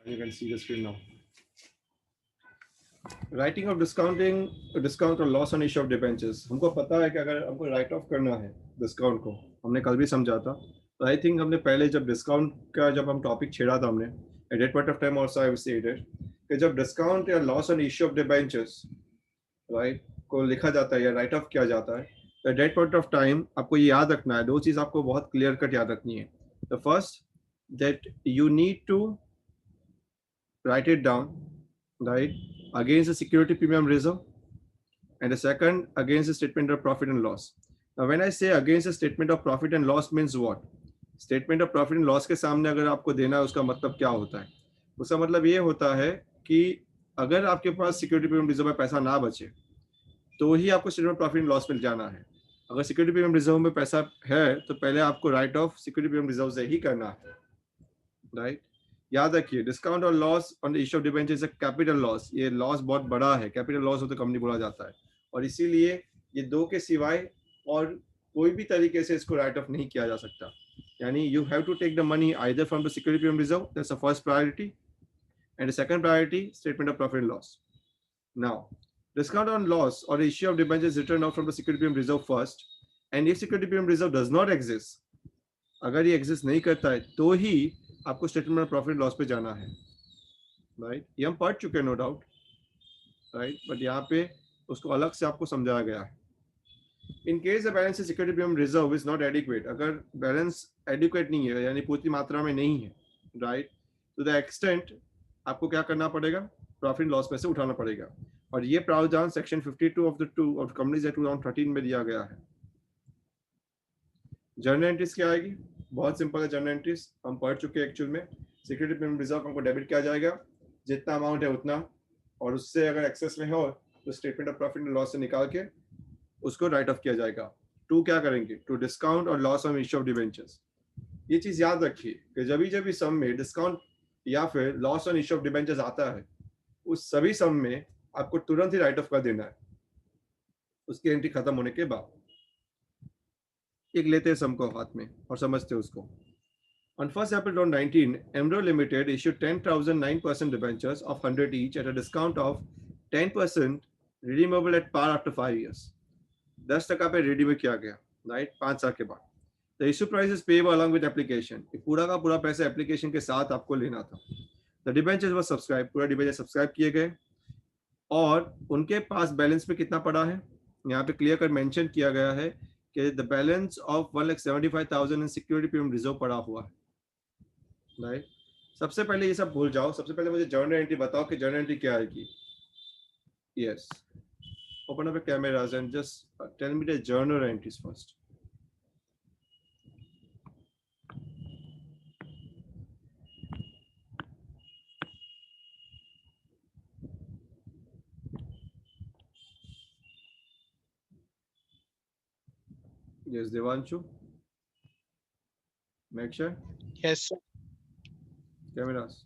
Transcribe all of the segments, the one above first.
You can see the screen now. Writing off discounting, discount और loss on issue of debentures. हमको पता है कि अगर हमको राइट ऑफ करना है डिस्काउंट को, हमने कल भी समझा था, तो आई थिंक हमने पहले जब डिस्काउंट का जब हम टॉपिक छेड़ा था, हमने at that point of time also I stated कि जब डिस्काउंट या loss on issue of debentures right को लिखा जाता है या राइट ऑफ किया जाता है, तो at that point of time आपको ये याद रखना है, दो चीज़ आपको बहुत क्लियर कट याद रखनी है। The first that you need to write it down, right, against the security premium reserve, and the second against the statement of profit and loss. Now, when I say against the statement of profit and loss means what? Statement of profit and loss के सामने अगर आपको देना है, उसका मतलब क्या होता है? उसका मतलब ये होता है कि अगर आपके पास सिक्योरिटी प्रीमियम रिजर्व में पैसा ना बचे, तो ही आपको statement of profit and loss में जाना है। अगर सिक्योरिटी प्रीमियम रिजर्व में पैसा है, तो पहले आपको right of security premium reserve से ही करना है, राइट? याद रखिए, डिस्काउंट और loss on the issue of debentures is a capital loss. ये लॉस बहुत बड़ा है, कैपिटल लॉस हो तो कंपनी बोला जाता है, और इसीलिए ये दो के सिवाय और कोई भी तरीके से इसको राइट ऑफ नहीं किया जा सकता। यानी you have to take the money either from the security premium reserve, that's the first priority, and the second priority statement of profit and loss. Now discount on loss or the issue of debentures written out from the security premium reserve first, and if security premium reserve does not exist, अगर ये exist नहीं करता है, तो ही आपको statement of profit loss पे जाना है, राइट? ये हम पढ़ चुके हैं नो डाउट, राइट, बट यहाँ पे उसको अलग से आपको समझाया गया है। In case the balance security premium reserve is not adequate, अगर बैलेंस एडिक्वेट नहीं है यानी पूरी मात्रा में नहीं है, राइट, टू द एक्सटेंट आपको क्या करना पड़ेगा, प्रॉफिट लॉस में से उठाना पड़ेगा। और ये प्रावधान section 52 of the 2 of companies act 2013 में दिया गया है। जर्नल एंट्रीज क्या आएगी? बहुत सिंपल है, जर्नल एंट्रीज हम पढ़ चुके हैं एक्चुअल में। सिक्योरिटी प्रीमियम रिजर्व हमको डेबिट किया जाएगा, जितना अमाउंट है उतना, और उससे अगर एक्सेस में हो तो statement of profit and loss से निकाल के उसको राइट ऑफ किया जाएगा। टू क्या करेंगे? टू डिस्काउंट और loss on issue of debentures. ये चीज याद रखिए कि जब भी सम में डिस्काउंट या फिर loss on issue of debentures आता है, उस सभी सम में आपको तुरंत ही राइट ऑफ कर देना है, उसकी एंट्री खत्म होने के बाद। एक लेते हैं सम को हाथ में और समझते हैं उसको। On 1st April 2019, Emro Limited issued 10,009% debentures of 100 each at a discount of 10% redeemable at par after 5 years. 10% पे redeem किया गया, राइट, 5 साल के बाद। The issue price is payable along with application. पूरा का पूरा पैसा एप्लीकेशन के साथ आपको लेना था। The debentures were subscribed, पूरा डिबेंचर सब्सक्राइब किए गए, और उनके पास बैलेंस में कितना पड़ा है, यहाँ पे क्लियर कर मेंशन किया गया है कि the balance of 1,75,000 in security premium reserve पड़ा हुआ है, राइट? सबसे पहले ये सब भूल जाओ, सबसे पहले मुझे जर्नल एंट्री बताओ कि जर्नल एंट्री क्या आएगी। Yes, open up cameras and just tell me the journal entries first. Yes, Devanshu. Make sure. Yes, sir. Cameras.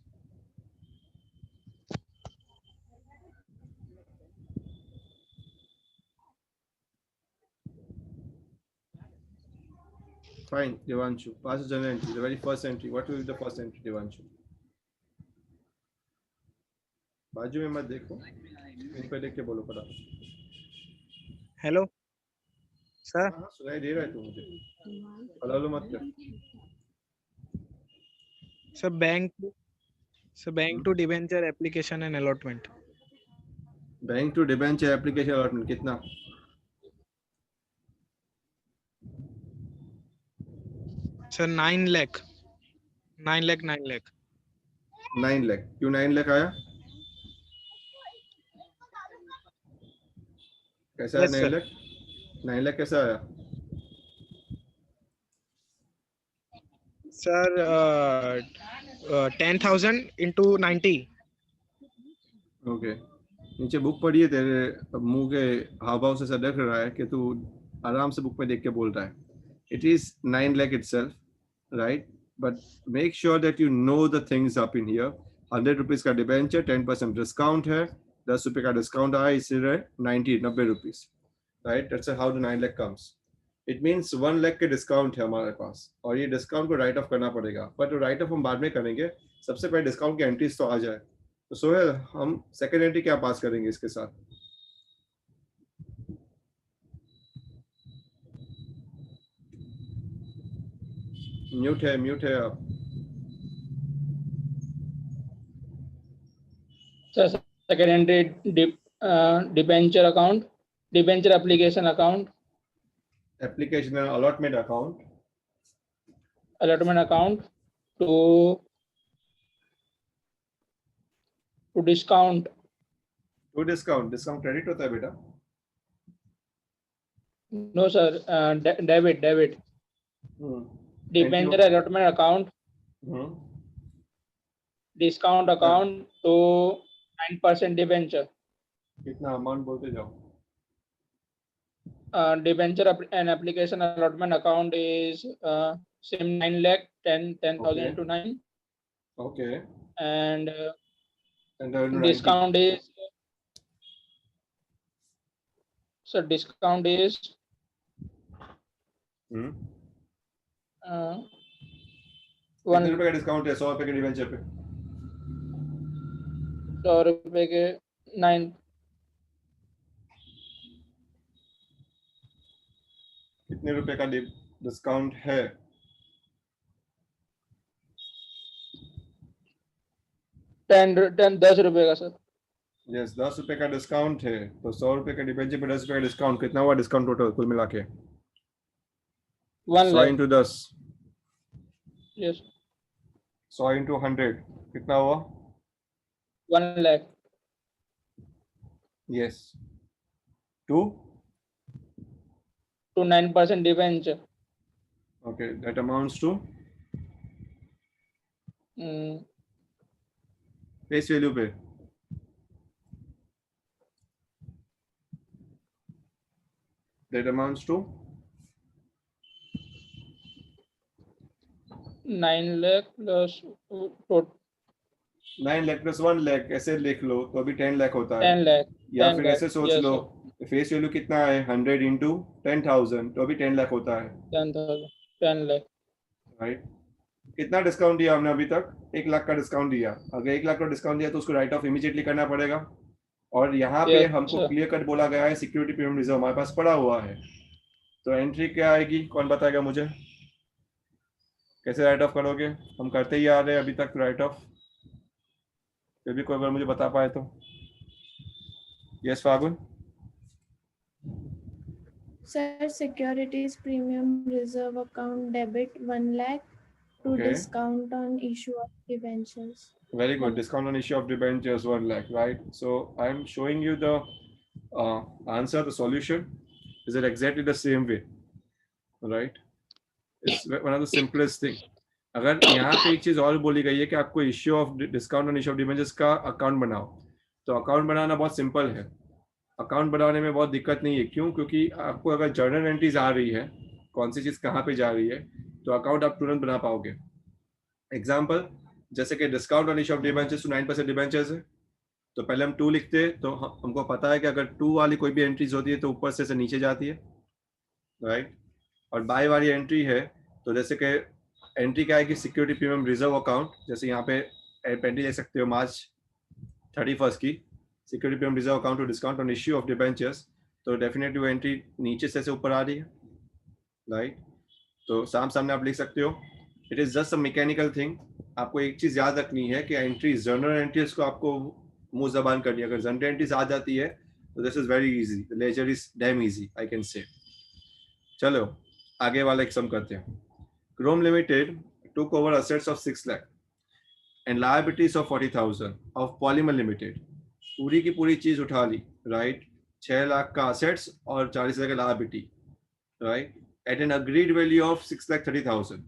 Fine, Devanshu. Pass the journal entry. The very first entry. What will be the first entry, Devanshu? बाजू में मत देखो, इन पे देख के बोलो पड़ा। Hello, sir. हाँ, सुनाई दे रहा है तो मुझे, हलो मत कर। Sir, bank to debenture application and allotment. Bank to debenture application allotment कितना? Sir, 9 lakh. 9 lakh. 9 लाख। क्यों 9 लाख आया? कैसा आया Yes, 9 sir. लाख? 9 लाख कैसा आया? Sir, 10,000 into 90. ओके, नीचे बुक पढ़ी है, तेरे मुंह के हाव भाव से ऐसा लग रहा है कि तू आराम से बुक में देख के बोल रहा है। It is 9 lakh itself, right, but make sure that you know the things up in here. 100 rupees का डिबेंचर, 10% डिस्काउंट है, 10 रुपये का डिस्काउंट आया, इसलिए 90 rupees, right? That's how the 9 lakh comes. It means 1 lakh के डिस्काउंट है हमारे पास और ये डिस्काउंट को राइट ऑफ करना पड़ेगा, बट राइट ऑफ हम बाद में करेंगे, सबसे पहले डिस्काउंट की एंट्रीज तो आ जाए। तो सोहेल, हम सेकेंड एंट्री क्या पास करेंगे इसके साथ? म्यूट है आप। Sir second entry debenture account, debenture application account, application and allotment account, allotment account to discount. To discount, discount credit होता है बेटा? No sir, debit. Debenture allotment account, discount account to 9% debenture. कितना amount बोलते जाओ। Debenture and application allotment account is same 9 lakh 10,000 Okay. into 9, Okay. and then discount is, so discount is कितने रुपए का discount है 100 रुपए के डिवेंचर पे? 100 रुपए के 9। कितने रुपए का डिस्काउंट है? 10 रुपए का सर। यस, 10 रुपए का डिस्काउंट है, तो 100 रुपए के डिवेंचर पे 10 रुपए का डिस्काउंट, कितना हुआ डिस्काउंट टोटल कुल मिला के? 1 100 lakh। इंटू 10, यस 100 इंटू 100 कितना हुआ? 1 lakh। Yes, to 9% debenture। Okay, that amounts to face value पे that amounts to 9 lakh plus 9 lakh plus 1 lakh, ऐसे लिख लो तो अभी 10 लाख होता है। 10 lakh। या 10 फिर lakh, ऐसे सोच yes, लो, sir। फेस वैल्यू कितना है 100 इंटू 10,000, तो अभी 10 लाख होता है। 10,000, 10 lakh। राइट, कितना डिस्काउंट दिया हमने अभी तक? 1 लाख का डिस्काउंट दिया। अगर 1 लाख का डिस्काउंट दिया तो उसको राइट ऑफ इमीडिएटली करना पड़ेगा। और यहाँ पे Yes, हमको sir। क्लियर कट बोला गया है सिक्योरिटी प्रीमियम रिजर्व हमारे पास पड़ा हुआ है, तो एंट्री क्या आएगी? कौन बताएगा मुझे? कैसे राइट ऑफ करोगे? हम करते ही आ रहे हैं अभी तक राइट ऑफ, फिर भी कोई बार मुझे बता पाए तो। Yes Phagun. Sir, securities premium reserve account debit 1 lakh to Okay. discount on issue of debentures. Very good. Discount on issue of debentures 1 lakh, right? So I'm showing you the answer, the solution. Is it exactly the same way? Right? It's one of the simplest thing. अगर यहाँ पे एक चीज और बोली गई है कि आपको issue of discount on issue of debentures का अकाउंट बनाओ, तो अकाउंट बनाना बहुत सिंपल है। अकाउंट बनाने में बहुत दिक्कत नहीं है। क्यों? क्योंकि आपको अगर जर्नल एंट्रीज आ रही है, कौन सी चीज कहाँ पे जा रही है, तो अकाउंट आप तुरंत बना पाओगे। एग्जाम्पल, जैसे कि discount on issue of debentures to 9% debentures है, तो पहले हम 2 लिखते हैं, तो हमको पता है कि अगर 2 वाली कोई भी एंट्रीज होती है तो ऊपर से नीचे जाती है, राइट। और बाय वाली एंट्री है, तो जैसे कि एंट्री क्या है कि सिक्योरिटी प्रीमियम रिजर्व अकाउंट, जैसे यहाँ पे एंट्री देख सकते हो मार्च 31 की, security premium reserve account to discount on issue of debentures, तो डेफिनेटली वो एंट्री नीचे से ऊपर आ रही है, राइट। तो सामने आप लिख सकते हो। It is just a mechanical thing. आपको एक चीज याद रखनी है कि एंट्रीज, जर्नल एंट्रीज को आपको मुंह जबान करनी है। अगर जर्नल एंट्रीज आ जाती है तो this is very easy, the ledger is damn easy, I can say. चलो आगे वाला एक सम करते हैं। Chrome Limited took over assets of 6 lakh and liabilities of 40,000 of Polymer Limited। पूरी की पूरी चीज उठा ली, राइट। 6 लाख का assets और 40 लाख का liability, right, at an agreed value of 6,30,000।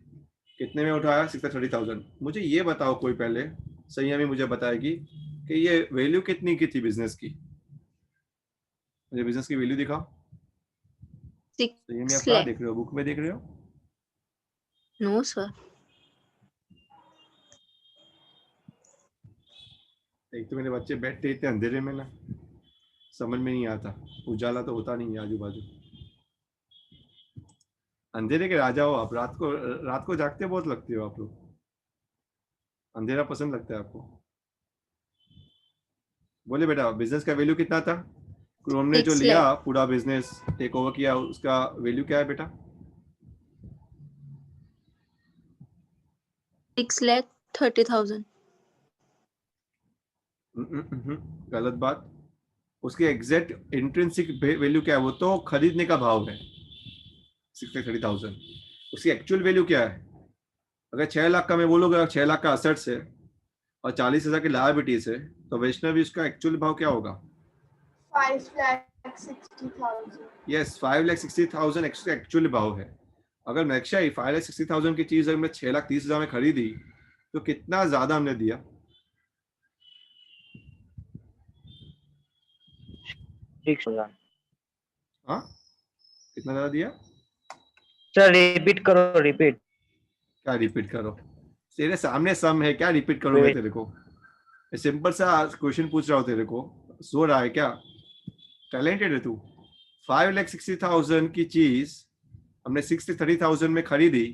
कितने में उठाया? 6,30,000। मुझे ये बताओ कोई पहले, संयमी मुझे बताएगी कि ये वैल्यू कितनी की थी बिजनेस की? मुझे बिजनेस की वैल्यू दिखाओ। संयमी आप क्या देख रहे हो? बुक में देख रहे हो? No sir. एक तो मेरे बच्चे बैठते इतने अंधेरे में ना, समझ में नहीं आता, उजाला तो होता नहीं है आजू बाजू। अंधेरे के राजा हो आप, रात को जागते बहुत लगते हो आप लोग, अंधेरा पसंद लगता है आपको। बोले बेटा बिजनेस का वैल्यू कितना था, क्रोम ने जो 6 लिया lakh पूरा बिजनेस टेक ओवर किया, उसका वैल्यू क्या है बेटा? 6,30,000 गलत बात। उसके एग्जैक्ट इंट्रिंसिक वैल्यू क्या है? वो तो खरीदने का भाव है 6,30,000। उसकी एक्चुअल वैल्यू क्या है? अगर 6 लाख का मैं बोलूँगा 6 लाख का असेट्स है और 40,000 की लायबिलिटीज है, तो वैष्णवी उसका एक्चुअल भाव क्या होगा? 5,60,000. यस, 5,60,000 एक्चुअल भाव है। अगर नेक्शा 5,60,000 की चीज अगर मैं 6,30,000 में खरीदी तो कितना ज्यादा हमने दिया? 6,000। हाँ, कितना ज्यादा दिया? सर रिपीट करो, रिपीट। क्या रिपीट करो? तेरे सामने सम है, क्या रिपीट करूं मैं तेरे को? सिंपल सा क्वेश्चन पूछ रहा हूँ तेरे को, सो रहा है क्या? टैलेंटेड है तू। 5,60,000 की चीज हमने 6,30,000 में खरीदी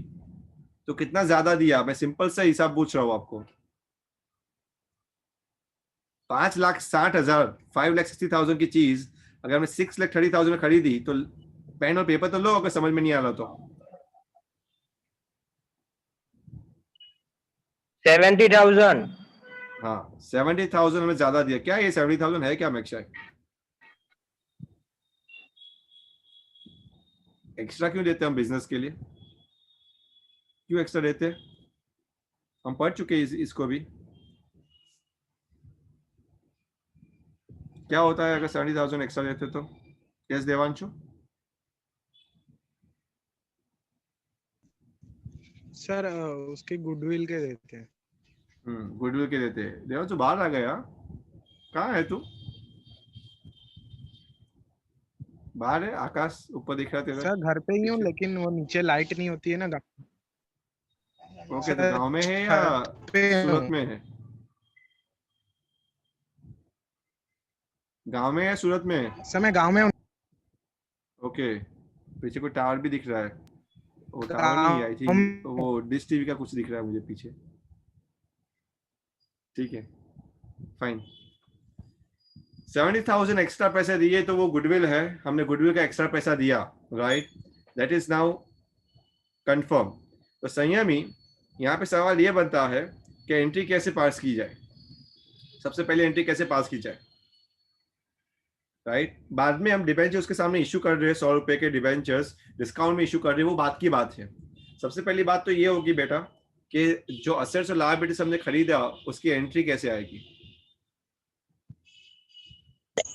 तो कितना ज्यादा दिया? मैं सिंपल सा हिसाब पूछ रहा हूँ आपको। 5,60,000, 5,60,000 की चीज अगर मैं 6,30,000 में खरीदी तो पेन और पेपर तो लो अगर समझ में नहीं आ रहा तो। 70,000। हाँ, 70,000 हमें ज्यादा दिया। क्या ये 70,000 है क्या मैक्शा? एक्स्ट्रा क्यों देते हैं हम बिजनेस के लिए? क्यों एक्स्ट्रा देते हैं? हम पढ़ चुके हैं इसको भी। क्या होता है अगर 70,000 एक्स्ट्रा देते तो? यस देवांशु? सर उसके गुडविल के देते हैं। गुडविल के देते हैं। देवांशु बाहर आ गया, कहाँ है तू? बाहर है, आकाश ऊपर दिख रहा है तेरा। सर घर पे ही हूँ, पीछे। लेकिन वो नीचे लाइट नहीं होती है ना ओके, तो सर, गांव में है या छत पे सूरत हूँ। में है? गांव में है या सूरत में है? सर मैं गांव में हूँ। ओके, पीछे कोई टावर भी दिख रहा है। वो टावर नहीं है, आई गाँव थिंक में- वो डिश टीवी का कुछ दिख रहा है मुझे पीछे। ठीक है, फाइन। 70,000 एक्स्ट्रा पैसे दिए तो वो गुडविल है, हमने गुडविल का एक्स्ट्रा पैसा दिया, right? That is now confirm. तो संयमी, यहाँ पे सवाल ये बनता है कि एंट्री कैसे पास की जाए। सबसे पहले एंट्री कैसे पास की जाए, राइट? बाद में हम डिबेंचर्स के सामने इशू कर रहे हैं, 100 रुपए के डिबेंचर्स डिस्काउंट में इशू कर रहे हैं, वो बात की बात है। सबसे पहली बात तो ये होगी बेटा कि जो असेट्स और लायबिलिटीज हमने खरीदा उसकी एंट्री कैसे आएगी?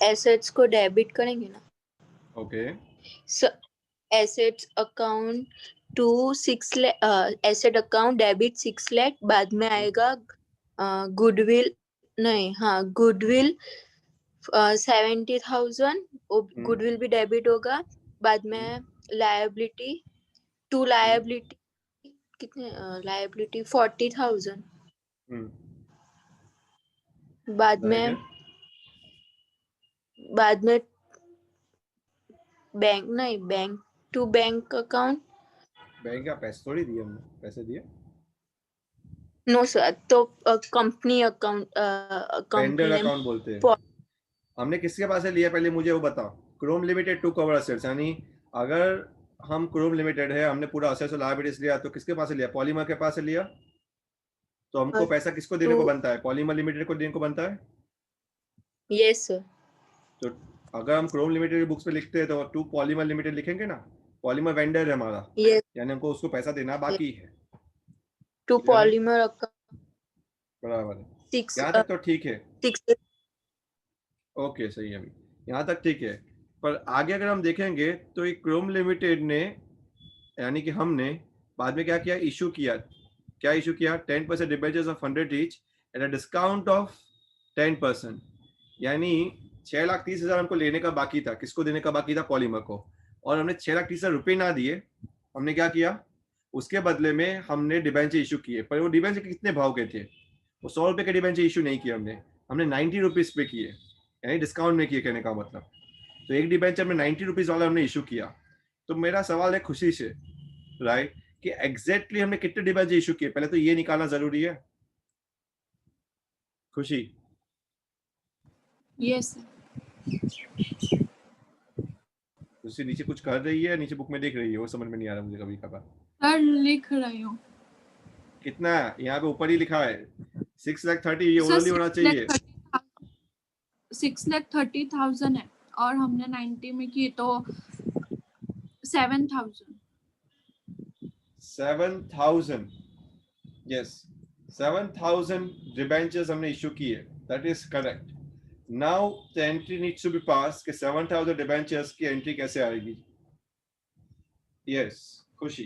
एसेट्स को डेबिट करेंगे ना। Okay, assets account to 6 lakh, asset account debit 6 lakh, बाद में आएगा गुडविल, नहीं हाँ गुडविल 70,000, गुडविल भी डेबिट होगा। बाद में लायबिलिटी, टू लायबिलिटी कितने, लायबिलिटी 40,000। बाद में बैंक, नहीं bank to bank account, bank का पैसे थोड़ी दिए हमने, पैसे दिए। नो सर, तो company account, vendor company account बोलते हैं। हमने किसके पास से लिया पहले मुझे वो बताओ। Chrome Limited to cover assets, यानी अगर हम क्रोम लिमिटेड है, हमने पूरा असेट्स और लायबिलिटीज लिया तो किसके पास से लिया? पॉलीमर के पास से लिया। तो हमको पैसा किसको देने को बनता है? पॉलीमर लिमिटेड को देने को बनता है। Yes sir. तो अगर हम क्रोम लिमिटेड की बुक्स पे लिखते हैं तो टू पॉलीमर लिमिटेड लिखेंगे ना। पॉलीमर वेंडर है हमारा, यस, यानी हमको उसको पैसा देना बाकी है। टू पॉलीमर अकाउंट बराबर है, 6 यहाँ तक तो ठीक है। 6। ओके, सही है, अभी यहाँ तक ठीक है। पर आगे अगर हम देखेंगे तो एक क्रोम लिमिटेड ने, यानी कि हमने बाद में क्या किया? इशू किया। क्या इशू किया? 10% debentures of 100 each at a discount of 10%। यानी 6,30,000 हमको लेने का बाकी था। किसको देने का बाकी था? पॉलीमर को। और हमने 6,30,000 रुपये ना दिए, हमने क्या किया? उसके बदले में हमने डिबेंचर इशू किए। पर वो डिबेंचर कितने भाव के थे? वो 100 रुपये के डिबेंचर इशू नहीं किए हमने 90 रुपीज पे किए, यानी डिस्काउंट में किए, कहने का मतलब। तो एक डिबेंचर में 90 रुपीज वाला हमने इशू किया। तो मेरा सवाल है खुशी से राइट, कि एग्जैक्टली हमने कितने डिबेंचर इशू किए, पहले तो ये निकालना जरूरी है। खुशी, यस खुशी नीचे कुछ कर रही है, नीचे बुक में देख रही है, वो समझ में नहीं आ रहा मुझे कभी कभार। सर लिख रही हूँ। कितना यहाँ पे ऊपर ही लिखा है 6,30,000, ये ओनली होना चाहिए। 6,30,000 है और हमने 90 में की तो 7,000। 7,000, यस, 7,000 डिबेंचर्स हमने इशू किए, that is correct. Now the entry needs to be pass कि 7,000 डिबेंचर्स की एंट्री कैसे आएगी। Yes, Khushi.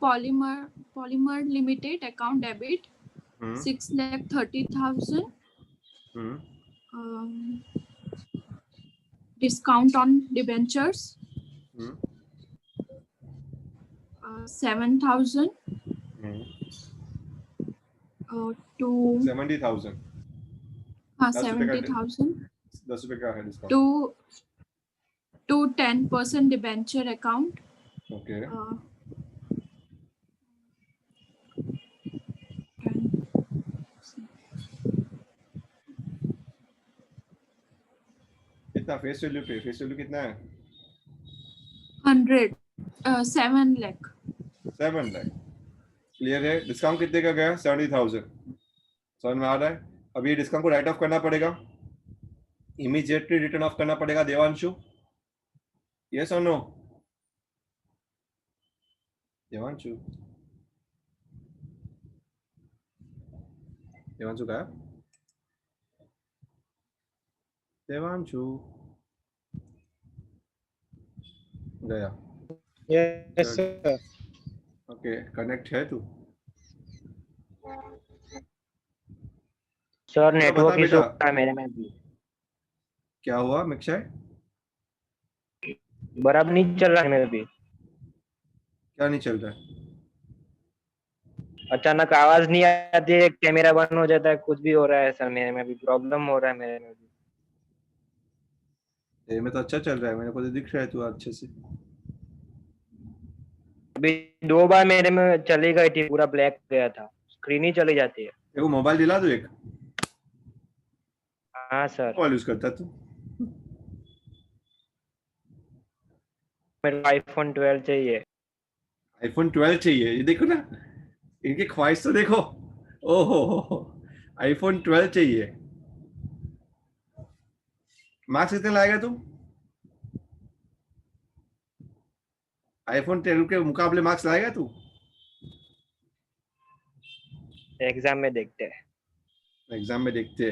Polymer limited account debit 6,30,000 discount on debentures 7,000 to 70,000, हाँ 10 रुपए का 70,000 10 रुपए का है discount to 10% debenture account. Okay, कितना फेस वैल्यू पे, फेस वैल्यू कितना है? 7 लाख। 7 लाख, क्लियर है। डिस्काउंट कितने का गया? 70,000, समझ में आ रहा है। अब ये डिस्काउंट को राइट ऑफ करना पड़ेगा, इमीडिएटली रिटर्न ऑफ करना पड़ेगा। देवांशु, यस और नो? देवांशु, देवांशु का देवांशु गया। Yes sir. ओके, कनेक्ट है तू? सर बता नेटवर्क इशू बेटा। है मेरे में भी, क्या हुआ मिक्षय? बराबर नहीं चल रहा है मेरे भी। क्या नहीं चल रहा है? अचानक आवाज नहीं आती है, कैमरा बंद हो जाता है, कुछ भी हो रहा है सर, मेरे में भी प्रॉब्लम हो रहा है मेरे में भी। तेरे में तो अच्छा चल रहा है, मेरे को तो दिख रहा है तू अच्छे से। अभी 2 बार मेरे में चली गई थी, पूरा ब्लैक गया था, स्क्रीन ही चली जाती है। देखो मोबाइल दिला दो एक। हाँ सर, मोबाइल यूज करता है तू? मेरे को आईफोन 12 चाहिए। आईफोन 12 चाहिए? ये देखो ना, इनकी ख्वाहिश तो देखो। ओहो, आईफोन 12 चाहिए। मार्क्स कितने लाएगा तू? आईफोन 12 के मुकाबले मार्क्स लाएगा तू? एग्जाम में देखते हैं। एग्जाम में देखते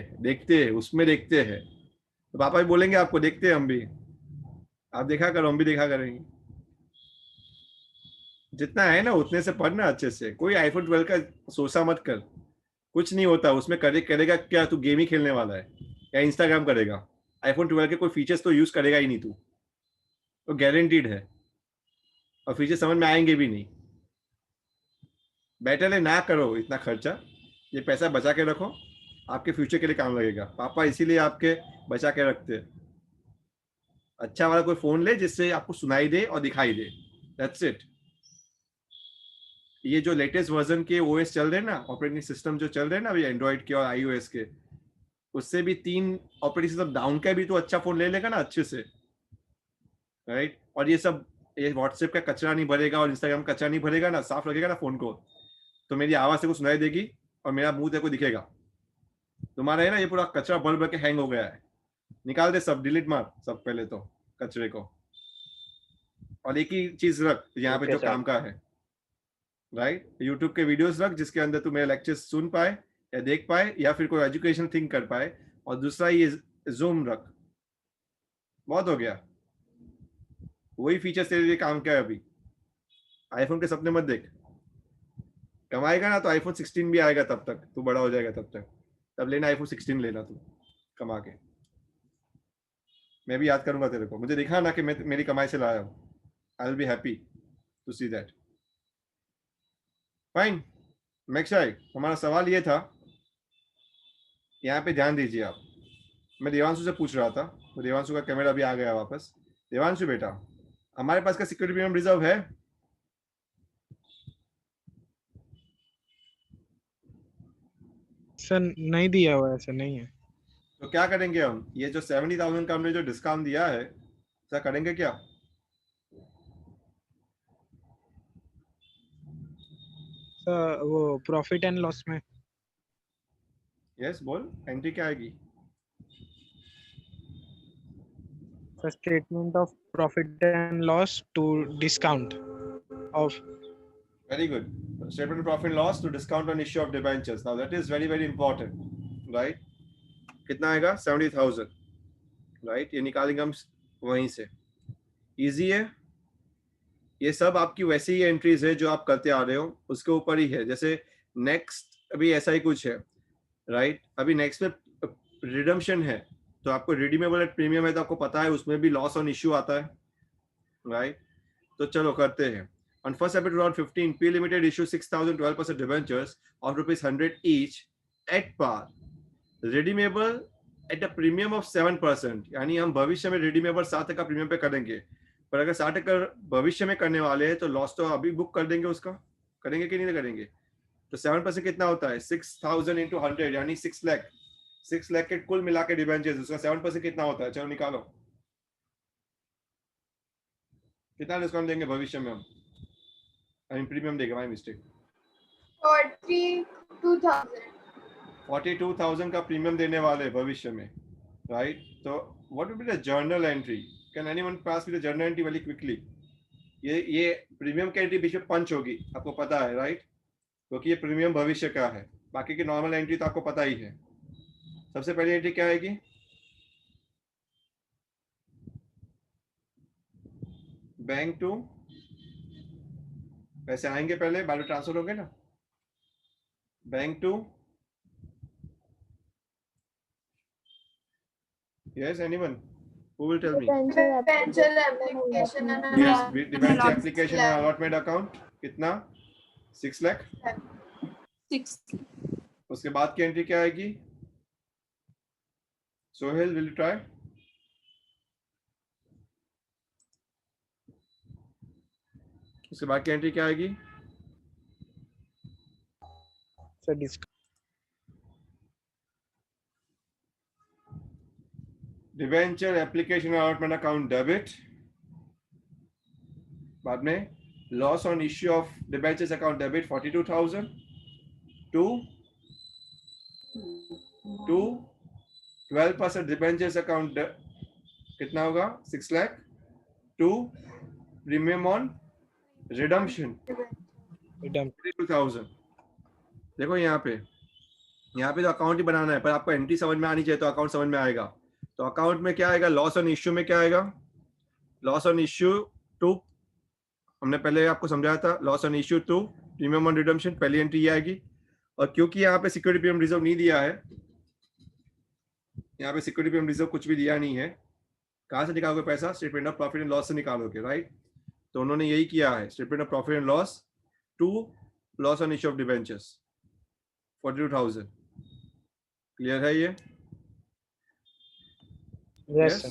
हैं उसमें देखते हैं। तो पापा भी बोलेंगे आपको, देखते हैं हम भी, आप देखा करो, हम भी देखा करेंगे। जितना है ना उतने से पढ़ना अच्छे से। कोई आईफोन 12 का सोचा मत कर, कुछ नहीं होता उसमें। करेगा क्या तू? गेम ही खेलने वाला है या इंस्टाग्राम करेगा? आईफोन 12 के कोई फीचर्स तो यूज करेगा ही नहीं तू, तो गारंटीड है, और फीचर समझ में आएंगे भी नहीं। बेटर है ना करो इतना खर्चा, ये पैसा बचा के रखो, आपके फ्यूचर के लिए काम लगेगा। पापा इसीलिए आपके बचा के रखते हैं। अच्छा वाला कोई फोन ले जिससे आपको सुनाई दे और दिखाई दे, दैट्स इट। ये जो लेटेस्ट वर्जन के ओएस चल रहे हैं ना, ऑपरेटिंग सिस्टम जो चल रहे हैं ना अभी एंड्रॉइड के और आईओएस के, उससे भी 3 ऑपरेटिंग सिस्टम डाउन का भी तो अच्छा फोन ले लेगा ना अच्छे से, राइट। और ये सब, ये व्हाट्सएप का कचरा नहीं भरेगा और इंस्टाग्राम का कचरा नहीं भरेगा ना, साफ रखेगा ना फोन को, तो मेरी आवाज से को सुनाई देगी और मेरा मुंह तेरे को दिखेगा। तुम्हारा है ना ये पूरा कचरा भर भर के हैंग हो गया है, निकाल दे सब, डिलीट मार सब पहले तो कचरे को, और एक ही चीज रख यहाँ पे जो काम का है, राइट। यूट्यूब के वीडियोस रख जिसके अंदर तू मेरे लेक्चर्स सुन पाए या देख पाए या फिर कोई एजुकेशन थिंक कर पाए, और दूसरा ये जूम रख, बहुत हो गया। वही फीचर तेरे लिए काम क्या है अभी। आईफोन के सपने मत देख, कमाएगा ना तो आईफोन 16 भी आएगा, तब तक तू बड़ा हो जाएगा, तब लेना आईफोन 16 लेना तू कमा के। मैं भी याद करूंगा तेरे को, मुझे दिखा ना कि मैं मेरी कमाई से लाया हूँ, I will be happy to see that. Fine मैक्शाई, हमारा सवाल ये था, यहाँ पे ध्यान दीजिए आप। मैं देवांशु से पूछ रहा था, तो देवांशु का कैमरा भी आ गया वापस। देवांशु बेटा, हमारे पास का सिक्योरिटी प्रीमियम रिजर्व है? सर नहीं दिया हुआ है सर, नहीं है। तो क्या करेंगे हम? ये जो 70,000 का हमने जो डिस्काउंट दिया है, क्या करेंगे क्या? सर वो प्रॉफिट एंड लॉस में। यस बोल, एंट्री क्या आएगी? Sir statement of profit and loss to discount of. Very good. Statement of profit and loss to discount on issue of debentures. Now that is very very important, right? कितना आएगा? 70,000, right? ये निकालेंगे हम वहीं से। Easy है। ये सब आपकी वैसी ही एंट्रीज है जो आप करते आ रहे हो, उसके ऊपर ही है। जैसे नेक्स्ट अभी ऐसा ही कुछ है, राइट? अभी नेक्स्ट में रिडम्पशन है, तो आपको रिडीमेबल एट प्रीमियम है, तो आपको पता है उसमें भी लॉस ऑन इश्यू आता है, राइट? तो चलो करते हैं। On 1st April 2015, P Limited issued 6,012% debentures of ₹100 each at par, redeemable at a premium of 7%. यानी हम भविष्य में redeemable 7% का प्रीमियम पे करेंगे, पर अगर 7% भविष्य में करने वाले हैं तो लॉस तो अभी बुक कर देंगे उसका, करेंगे कि नहीं करेंगे? तो 7% कितना होता है? 6,000 into 100 यानी 6 लाख। 6 लाख के कुल मिला के डिबेंचर्स, उसका 7% कितना होता है? चलो निकालो, कितना डिस्काउंट देंगे भविष्य में हम? प्रीमियम देगा, माय मिस्टेक। 42,000 का प्रीमियम देने वाले भविष्य में, राइट? तो what will be the journal entry? Can anyone pass with the journal entry very quickly? ये प्रीमियम की एंट्री बीच में पंच होगी, आपको पता है, राइट? क्योंकि ये प्रीमियम भविष्य का है, बाकी की नॉर्मल एंट्री तो आपको पता ही है। सबसे पहली एंट्री क्या आएगी? बैंक टू, पैसे आएंगे पहले, बाद में ट्रांसफर होंगे ना। Bank to, yes anyone who will tell me? Debenture application and yes, debenture application and allotment account. कितना? 6 लाख। 6। उसके बाद की एंट्री क्या आएगी? Sohail will you try? उसके बाद की एंट्री क्या आएगी? Sir discount debenture application allotment account debit, बाद में loss on issue of debentures account debit 42,000 to 12% debentures account कितना होगा? 6 lakh to premium on redemption 32,000। देखो यहाँ पे तो अकाउंट ही बनाना है, पर आपको एंट्री समझ में आनी चाहिए, तो अकाउंट समझ में आएगा। तो अकाउंट में क्या आएगा? लॉस ऑन इश्यू में क्या आएगा? लॉस ऑन इश्यू टू, हमने पहले आपको समझाया था, loss on issue to premium on redemption, पहली एंट्री ये आएगी। और क्योंकि यहाँ पे सिक्योरिटी प्रीमियम रिजर्व नहीं दिया है, यहाँ पे सिक्योरिटी प्रीमियम रिजर्व कुछ भी दिया नहीं है, कहाँ से निकालोगे पैसा? Statement of profit and loss से निकालोगे, राइट? तो उन्होंने यही किया है, statement of profit and loss to loss on issue of debentures 42,000। Clear है ये? Yes sir.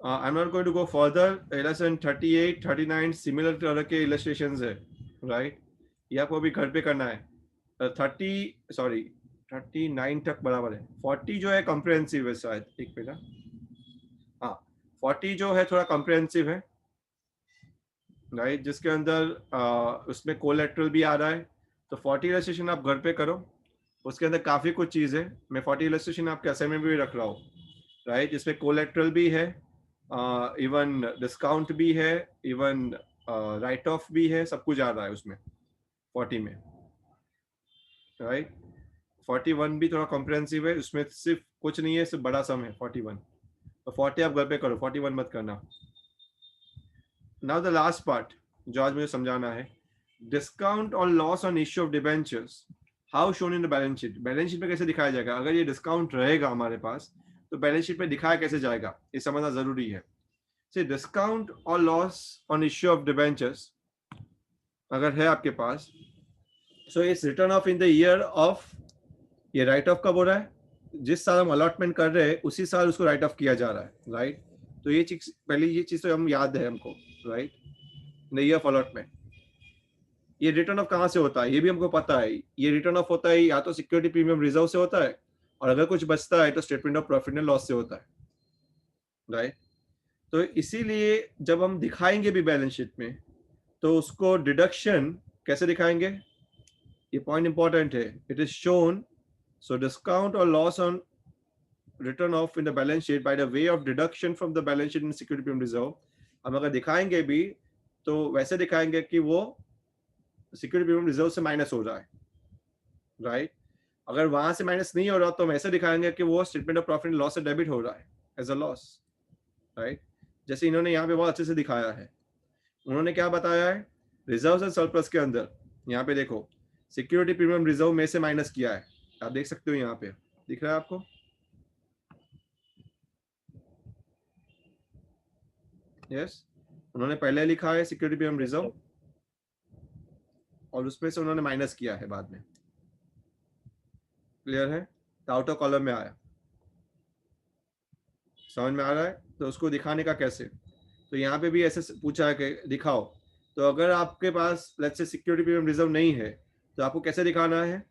I'm not going to go further. Illustration 38, 39 similar तरह के illustrations है, right? ये आपको अभी घर पे करना है। 39 तक बराबर है। 40 जो है comprehensive है शायद, एक मिनट। हाँ, 40 जो है थोड़ा comprehensive है, राइट? जिसके अंदर उसमें कोलेट्रल भी आ रहा है। तो 40 इलस्ट्रेशन आप घर पे करो, उसके अंदर काफ़ी कुछ चीज़ है। मैं 40 इलस्ट्रेशन आपके असाइनमेंट में भी रख रहा हूँ, राइट? जिसमें कोलेट्रल भी है, इवन डिस्काउंट भी है, इवन राइट ऑफ भी है, सब कुछ आ रहा है उसमें 40 में, राइट? 41 भी थोड़ा कॉम्प्रिहेंसिव है, उसमें सिर्फ कुछ नहीं है, सिर्फ बड़ा सम है 41। तो 40 आप घर पे करो, 41 मत करना। नाउ द लास्ट पार्ट जो आज मुझे समझाना है, डिस्काउंट और loss on issue of debentures how shown in the balance sheet. Balance sheet पे कैसे दिखाया जाएगा? अगर ये डिस्काउंट रहेगा हमारे पास तो बैलेंस शीट पे दिखाया कैसे जाएगा, ये समझना जरूरी है। से डिस्काउंट और loss on issue of debentures अगर है आपके पास, so it's written off in the year of, ये राइट ऑफ कब हो रहा है? जिस साल हम अलॉटमेंट कर रहे हैं उसी साल उसको राइट ऑफ किया जा रहा है, राइट? तो ये चीज पहले ये चीज तो हम याद है हमको, राइट। ईयर ऑफ अलॉटमेंट, ये रिटर्न ऑफ कहाँ से होता है ये भी हमको पता है। ये रिटर्न ऑफ होता है या तो सिक्योरिटी प्रीमियम रिजर्व से होता है, और अगर कुछ बचता है तो statement of profit and loss से होता है, राइट। तो इसीलिए जब हम दिखाएंगे भी बैलेंस शीट में तो उसको डिडक्शन कैसे दिखाएंगे, ये पॉइंट इंपॉर्टेंट है। It is shown, so discount और loss on written off in the balance sheet by the way of deduction from the balance sheet in security premium reserve. हम अगर दिखाएंगे भी तो वैसे दिखाएंगे कि वो सिक्योरिटी प्रीमियम रिजर्व से माइनस हो रहा है, राइट। अगर वहां से माइनस नहीं हो रहा तो हम ऐसे दिखाएंगे कि वो statement of profit and loss से डेबिट हो रहा है एज अ लॉस, राइट। जैसे इन्होंने यहाँ पे बहुत अच्छे से दिखाया है। उन्होंने क्या बताया है, रिजर्व एंड सरप्लस के अंदर यहाँ पे देखो सिक्योरिटी प्रीमियम रिजर्व में से माइनस किया है, आप देख सकते हो यहाँ पे दिख रहा है आपको, यस। उन्होंने पहले लिखा है सिक्योरिटी प्रीमियम रिजर्व और उसमें से उन्होंने माइनस किया है बाद में, क्लियर है। तो आउटर कॉलम में आया, समझ में आ रहा है। तो उसको दिखाने का कैसे, तो यहाँ पे भी ऐसे पूछा है कि दिखाओ। तो अगर आपके पास let's say security premium reserve नहीं है तो आपको कैसे दिखाना है,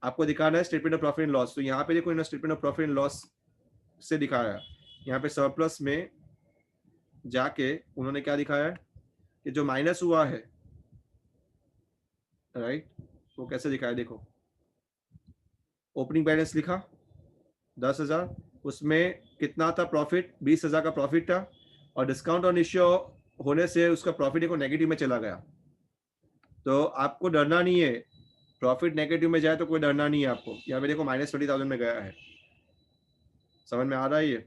आपको दिखाना है statement of profit and loss. तो यहाँ पे देखो इन्होंने statement of profit and loss से दिखाया, यहाँ पे सरप्लस में जाके उन्होंने क्या दिखाया है कि जो माइनस हुआ है, राइट, वो कैसे दिखाया, देखो ओपनिंग बैलेंस लिखा 10,000, उसमें कितना था प्रॉफिट, 20,000 का प्रॉफिट था, और डिस्काउंट ऑन इश्यू होने से उसका प्रॉफिट देखो नेगेटिव में चला गया। तो आपको डरना नहीं है, प्रॉफिट नेगेटिव में जाए तो कोई डरना नहीं है आपको। यहाँ पे देखो -20,000 में गया है, समझ में आ रहा है ये।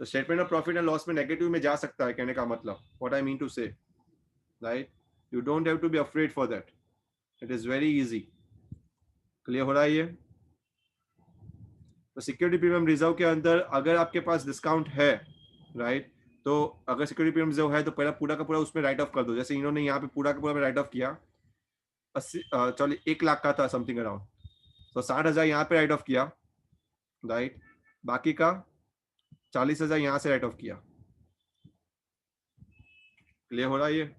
तो statement of profit and loss में नेगेटिव में जा सकता है, कहने का मतलब what I mean to say, right. You don't have to be afraid for that, it is very easy. Clear हो रहा है ये। तो सिक्योरिटी प्रीमियम रिजर्व के अंदर अगर आपके पास डिस्काउंट है, राइट, तो अगर सिक्योरिटी प्रीमियम रिजर्व है तो पहला पूरा का पूरा उसमें राइट ऑफ कर दो। जैसे इन्होंने यहाँ पे पूरा का पूरा राइट ऑफ किया 1 लाख का था समथिंग अराउंड, तो 60,000 यहाँ पे राइट ऑफ किया, राइट। बाकी का 40,000 यहाँ से राइट ऑफ किया। क्लियर हो रहा है ये।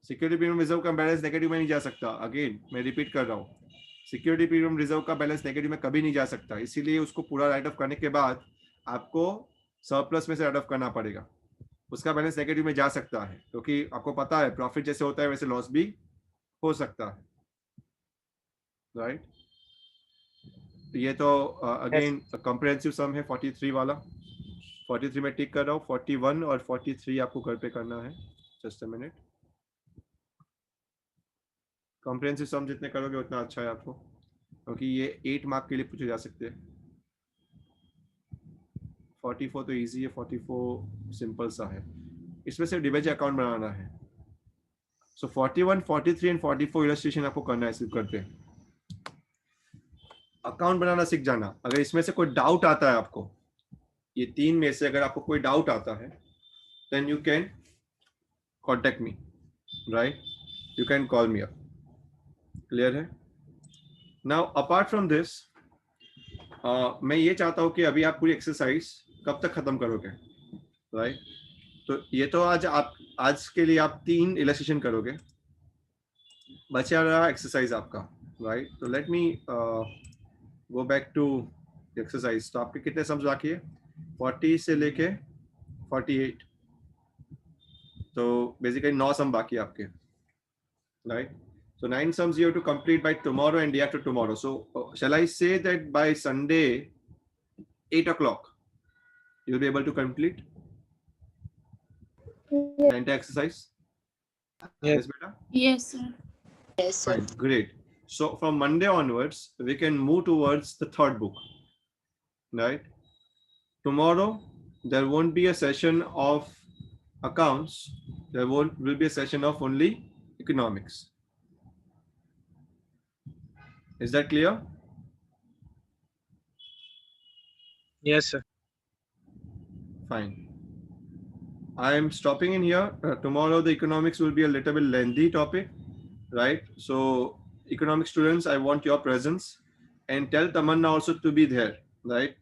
सिक्योरिटी प्रीमियम रिजर्व का बैलेंस नेगेटिव में नहीं जा सकता। अगेन मैं रिपीट कर रहा हूँ, सिक्योरिटी प्रीमियम रिजर्व का बैलेंस नेगेटिव में कभी नहीं जा सकता, इसीलिए उसको पूरा राइट ऑफ करने के बाद आपको सरप्लस में से राइट ऑफ करना पड़ेगा। उसका बैलेंस नेगेटिव में जा सकता है क्योंकि आपको पता है प्रॉफिट जैसे होता है वैसे लॉस भी हो सकता है, राइट। ये तो अगेन कॉम्प्रिहेंसिव सम है 43 वाला, 43 में टिक कर रहा हूँ, 41 और 43 आपको घर पे करना है। Just a minute. कॉम्प्रिहेंसिव सम जितने करोगे उतना अच्छा है आपको, क्योंकि ये 8 मार्क के लिए पूछे जा सकते हैं। 44 तो इजी है, 44 सिंपल सा है, इसमें सिर्फ डिबेंचर अकाउंट बनाना है। सो 41, 43 एंड 44 इलस्ट्रेशन आपको करना है सिर्फ करते हैं। अकाउंट बनाना सीख जाना। अगर इसमें से कोई डाउट आता है आपको, ये 3 में से अगर आपको कोई डाउट आता है, then you can contact me, right, you can call me up. Clear है। नाउ अपार्ट फ्रॉम दिस मैं ये चाहता हूँ कि अभी आप पूरी एक्सरसाइज कब तक खत्म करोगे, राइट। तो ये तो आज के लिए आप 3 इलस्ट्रेशन करोगे, बचा रहा एक्सरसाइज आपका, राइट। तो let me go back to exercise. तो आपके कितने सम्स बाकी है, 40 से लेके 48, तो बेसिकली 9 सम बाकी है आपके, right. So 9 sums you have to complete by tomorrow and day after tomorrow. So shall I say that by Sunday 8 o'clock you'll be able to complete the entire exercise? Yes, beta? Yes, sir. Yes, sir. Fine, great. So from Monday onwards we can move towards the 3rd book, right? Tomorrow there won't be a session of accounts, there will be a session of only economics. Is that clear? Yes, sir. Fine. I am stopping in here. Tomorrow the economics will be a little bit lengthy topic, right? So economic students, I want your presence, and tell Tamanna also to be there, right?